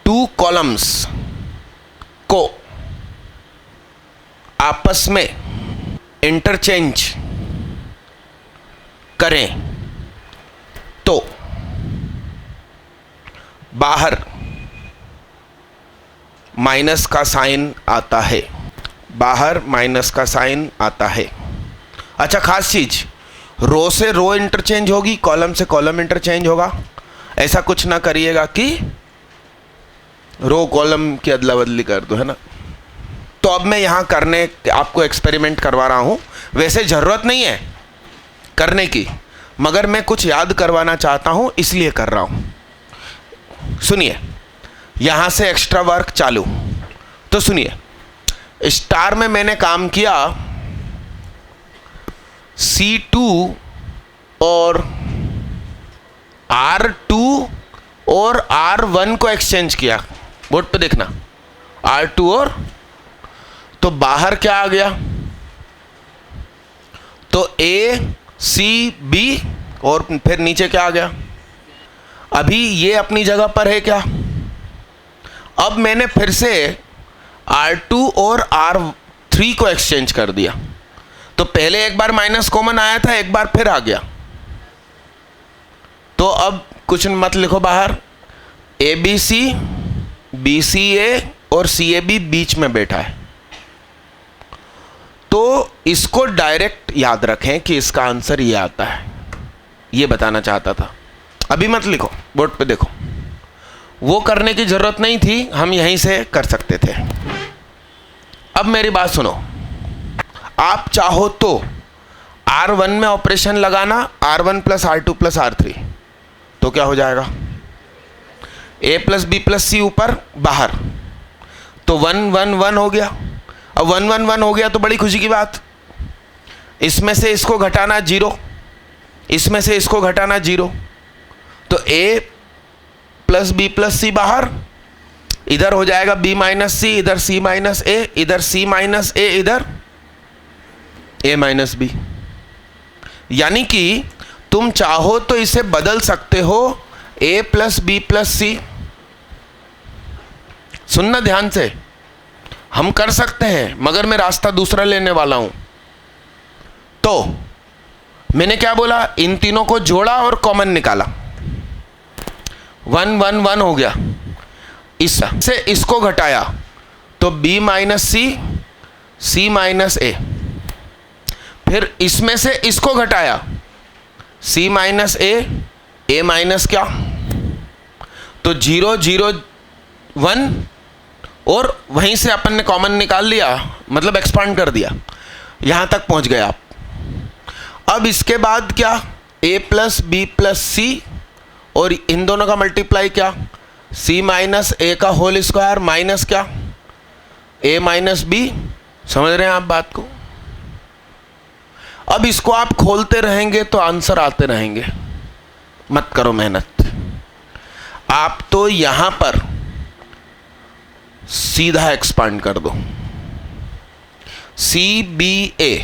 2 कॉलम्स को आपस में इंटरचेंज करें तो बाहर माइनस का साइन आता है, बाहर माइनस का साइन आता है। अच्छा, खास चीज, रो से रो इंटरचेंज होगी, कॉलम से कॉलम इंटरचेंज होगा। ऐसा कुछ ना करिएगा कि रो कॉलम की अदला बदली कर दो, है ना। तो अब मैं यहाँ करने आपको एक्सपेरिमेंट करवा रहा हूँ, वैसे ज़रूरत नहीं है करने की, मगर मैं कुछ याद करवाना चाहता हूँ इसलिए कर रहा हूँ। सुनिए, यहाँ से एक्स्ट्रा वर्क चालू। तो सुनिए, स्टार में मैंने काम किया, C2 और R2 और R1 को एक्सचेंज किया। बोर्ड पे देखना, R2 और, तो बाहर क्या आ गया? तो A C B, और फिर नीचे क्या आ गया? अभी ये अपनी जगह पर है क्या? अब मैंने फिर से R2 और R3 को एक्सचेंज कर दिया, तो पहले एक बार माइनस कॉमन आया था, एक बार फिर आ गया। तो अब कुछ मत लिखो बाहर, ABC BCA और CAB बीच में बैठा है, तो इसको डायरेक्ट याद रखें कि इसका आंसर ये आता है, ये बताना चाहता था। अभी मत लिखो, बोर्ड पे देखो, वो करने की जरूरत नहीं थी, हम यहीं से कर सकते थे। अब मेरी बात सुनो, आप चाहो तो R1 में ऑपरेशन लगाना, R1 plus R2 plus R3, तो क्या हो जाएगा? A plus B plus C ऊपर बाहर, तो 1 1 1 हो गया। अब 1 1 1 हो गया तो बड़ी खुशी की बात, इसमें से इसको घटाना 0, इसमें से इसको घटाना 0, तो A plus B plus C बाहर, इधर हो जाएगा B माइनस C, इधर C माइनस A, इधर C माइनस A, इधर A माइनस B। यानी कि तुम चाहो तो इसे बदल सकते हो, A plus B plus C। सुनना ध्यान से, हम कर सकते हैं, मगर मैं रास्ता दूसरा लेने वाला हूं। तो मैंने क्या बोला, इन तीनों को जोड़ा और कॉमन निकाला, 1 1 1 हो गया। इससे इसको घटाया तो B minus C c minus A, फिर इसमें से इसको घटाया, c माइनस ए माइनस क्या, तो 0 0 1, और वहीं से अपन ने कॉमन निकाल लिया, मतलब एक्सपांड कर दिया, यहां तक पहुंच गए आप। अब इसके बाद क्या, a प्लस बी प्लस सी, और इन दोनों का मल्टीप्लाई क्या, c माइनस ए का होल स्क्वायर माइनस क्या, a माइनस बी। समझ रहे हैं आप बात को? अब इसको आप खोलते रहेंगे तो आंसर आते रहेंगे, मत करो मेहनत। आप तो यहां पर सीधा एक्सपांड कर दो, C B A,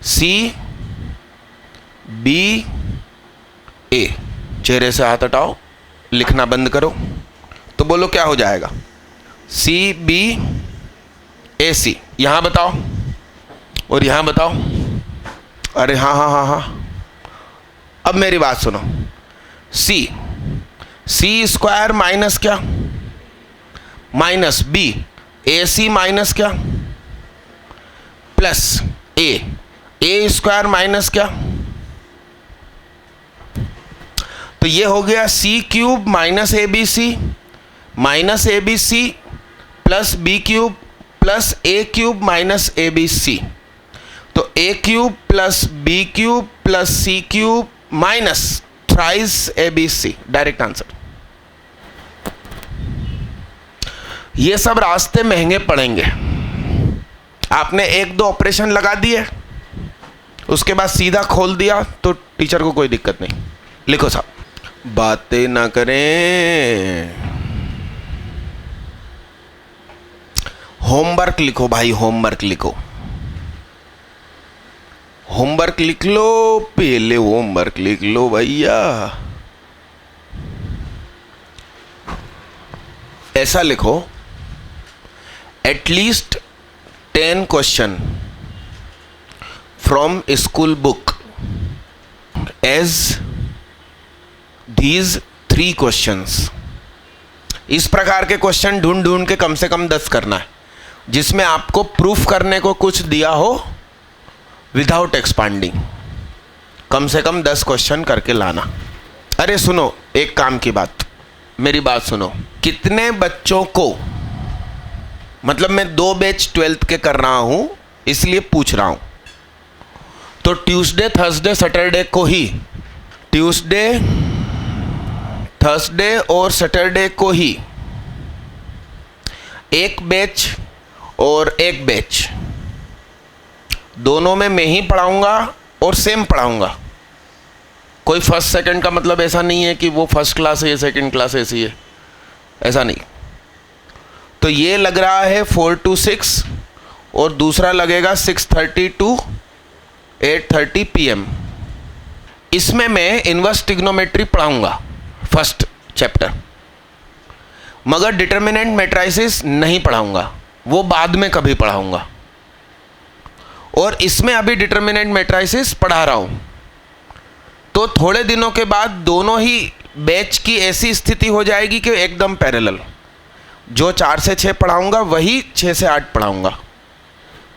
C B ए, चेहरे से हाथ हटाओ, लिखना बंद करो, तो बोलो क्या हो जाएगा, सी बी ए सी। यहां बताओ और यहां बताओ। अरे हाँ हाँ हाँ हाँ, अब मेरी बात सुनो, सी स्क्वायर माइनस क्या, minus B, A C minus क्या, प्लस ए स्क्वायर माइनस क्या, तो ये हो गया C cube minus A B C plus B cube plus A cube minus A B C. तो A cube plus B cube plus C cube minus thrice A B C, direct answer. ये सब रास्ते महंगे पड़ेंगे। आपने 1-2 operation लगा दिए, उसके बाद सीधा खोल दिया तो टीचर को कोई दिक्कत नहीं। लिखो साहब, बातें ना करें, होमवर्क लिखो भाई, होमवर्क लिखो, होमवर्क लिख लो, पहले होमवर्क लिख लो भैया। ऐसा लिखो, at least 10 question from school book as these 3 questions. इस प्रकार के क्वेश्चन ढूंढ ढूंढ के कम से कम 10 करना है, जिसमें आपको प्रूफ करने को कुछ दिया हो विदाउट एक्सपांडिंग। कम से कम 10 क्वेश्चन करके लाना। अरे सुनो, एक काम की बात, मेरी बात सुनो, कितने बच्चों को, मतलब मैं 2 बैच 12th के कर रहा हूं इसलिए पूछ रहा हूं, तो ट्यूसडे थर्सडे सैटरडे को ही, ट्यूसडे थर्सडे और सैटरडे को ही एक बैच और एक बैच, दोनों में मैं ही पढ़ाऊंगा और सेम पढ़ाऊंगा। कोई फर्स्ट सेकंड का मतलब ऐसा नहीं है कि वो फर्स्ट क्लास है, सेकंड क्लास ऐसी है, ऐसा नहीं। तो ये लग रहा है 4 to 6 और दूसरा लगेगा 6:30 to 8:30 PM। इसमें मैं इनवर्स ट्रिग्नोमेट्री पढ़ाऊंगा फर्स्ट चैप्टर, मगर डिटर्मिनेंट मैट्रिसेस नहीं पढ़ाऊंगा, वो बाद में कभी पढ़ाऊंगा। और इसमें अभी डिटर्मिनेंट मैट्रिसेस पढ़ा रहा हूं, तो थोड़े दिनों के बाद दोनों ही बैच की ऐसी स्थिति हो जाएगी कि एकदम पैरेलल, जो 4 से 6 पढ़ाऊंगा वही 6 से 8 पढ़ाऊंगा,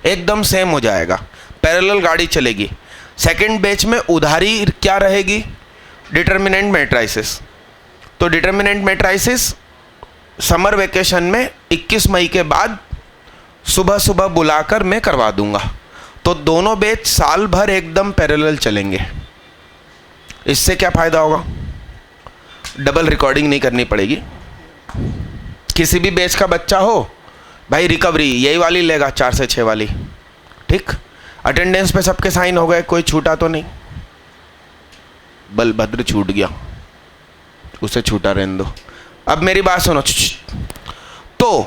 एकदम सेम हो जाएगा, पैरेलल गाड़ी चलेगी। सेकंड बैच में उधारी क्या रहेगी, डिटर्मिनेंट मैट्रिसेस। तो डिटर्मिनेंट मैट्रिसेस समर वेकेशन में 21 मई के बाद सुबह सुबह बुलाकर मैं करवा दूंगा, तो दोनों बैच साल भर एकदम पैरेलल चलेंगे। इससे क्या फ़ायदा होगा, डबल रिकॉर्डिंग नहीं करनी पड़ेगी। किसी भी बैच का बच्चा हो भाई, रिकवरी यही वाली लेगा, 4 से 6 वाली, ठीक। अटेंडेंस पे सबके साइन हो गए, कोई छूटा तो नहीं, बलभद्र छूट गया, उसे छूटा रहने दो। अब मेरी बात सुनो, तो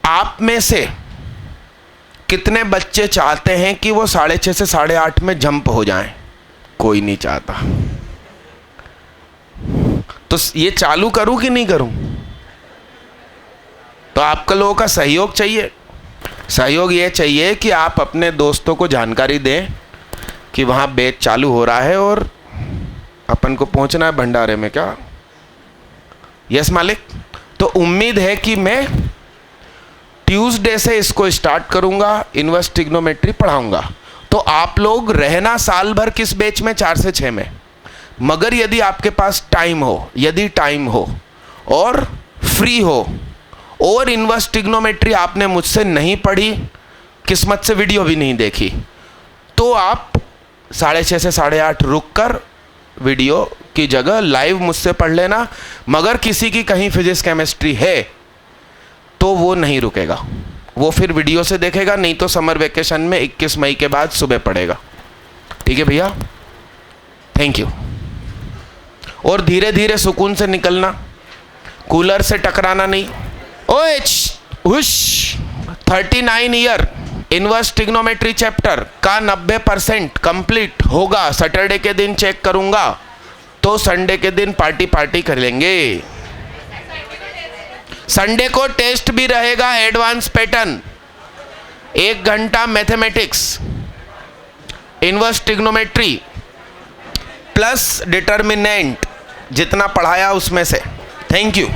आप में से कितने बच्चे चाहते हैं कि वो 6:30 से 8:30 में जंप हो जाएं? कोई नहीं चाहता। तो ये चालू करूं कि नहीं करूं? तो आपका लोगों का सहयोग चाहिए। सहयोग ये चाहिए कि आप अपने दोस्तों को जानकारी दें कि वहाँ बैच चालू हो रहा है और अपन को पहुँचना है भंडारे में। क्या यस मालिक? तो उम्मीद है कि मैं ट्यूसडे से इसको स्टार्ट करूंगा, इन्वर्स ट्रिग्नोमेट्री पढ़ाऊंगा। तो आप लोग रहना साल भर किस बैच में, 4 से 6 में। मगर यदि आपके पास टाइम हो, यदि टाइम हो और फ्री हो और इन्वर्स ट्रिग्नोमेट्री आपने मुझसे नहीं पढ़ी, किस्मत से वीडियो भी नहीं देखी, तो आप 6:30 से 8:30 रुक कर वीडियो की जगह लाइव मुझसे पढ़ लेना। मगर किसी की कहीं फिजिक्स केमिस्ट्री है तो वो नहीं रुकेगा, वो फिर वीडियो से देखेगा, नहीं तो समर वेकेशन में 21 मई के बाद सुबह पढ़ेगा। ठीक है भैया, थैंक यू। और धीरे धीरे सुकून से निकलना, कूलर से टकराना नहीं। ओए हुश, 39 ईयर इन्वर्स ट्रिग्नोमेट्री चैप्टर का 90% कंप्लीट होगा। सैटरडे के दिन चेक करूंगा, तो संडे के दिन पार्टी कर लेंगे। संडे को टेस्ट भी रहेगा, एडवांस पैटर्न, 1 घंटा mathematics, inverse trigonometry plus determinant, जितना पढ़ाया उसमें से। Thank you.